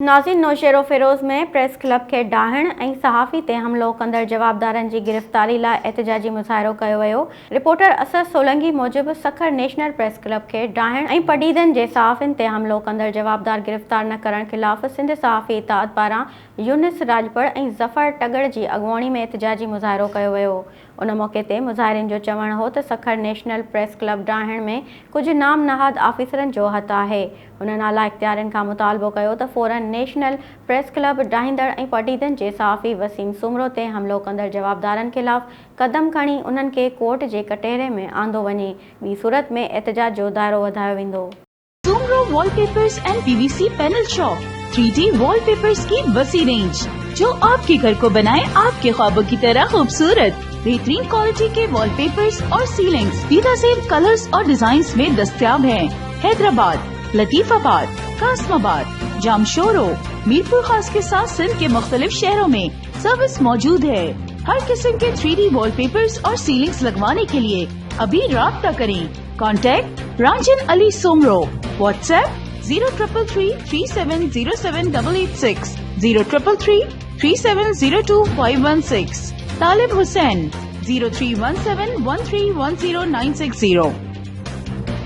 नाज़रीन, नौशेरो फिरोज़ में press club के डाहण ऐं सहाफ़ी ते हमलो कंदड़ जवाबदारनि जी गिरफ़्तारी लाइ एहतिजाजी मुज़ाहिरो कयो वियो। रिपोर्टर असद सोलंकी मूजिबि सखर नेशनल प्रेस क्लब के डाहण ऐं पडीदनि जे सहाफ़ियुनि ते हमलो कंदड़ जवाबदार गिरफ़्तार न करण ख़िलाफ़ सिंध सहाफ़ी इताद पारां यूनिस राजपड़ ऐं ज़फ़र टगड़ जी अॻुवाणी में एहतिजाजी मुज़ाहिरो कयो वियो। उन मौक़े ते मुज़ाहिरीन जो चवणु हो त सखर नेशनल प्रेस क्लब डाहण में कुझु नाम नहाद आफ़ीसरनि जो हथु आहे। हुन नाला इख़्तियारनि खां मुतालबो कयो त फ़ौरन नेशनल प्रेस क्लब डाहींदड़ ऐं पडीदनि जे सहाफ़ी वसीम सूमरो ते हमलो कंदड़ जवाबदारनि ख़िलाफ़ क़दम खणी उन्हनि खे कोर्ट जे कटहरे में आंदो वञे। ॿी सूरत में एहतिजाज जो दायरो वधायो वेंदो। Soomro wallpapers and PVC panel shop 3D wallpapers की वसी रेंज जो आपके घर को बनाए आपके ख्वाबों की तरह खूबसूरत। बेहतरीन क्वालिटी के वॉलपेपर्स और सीलिंग्स बेहतरीन कलर्स और डिजाइन्स में दस्तयाब हैं। हैदराबाद, लतीफाबाद, कासमाबाद, जामशोरो, मीरपुर खास के साथ सिंध के मुख्तलिफ शहरों में सर्विस मौजूद है। हर किस्म के 3D वॉलपेपर्स और सीलिंग्स लगवाने के लिए अभी राब्ता करें। कॉन्टैक्ट रांजन अली सोमरो। व्हाट्सएप 0333370786, 03333702 516। तालिब हुसैन 031713109660।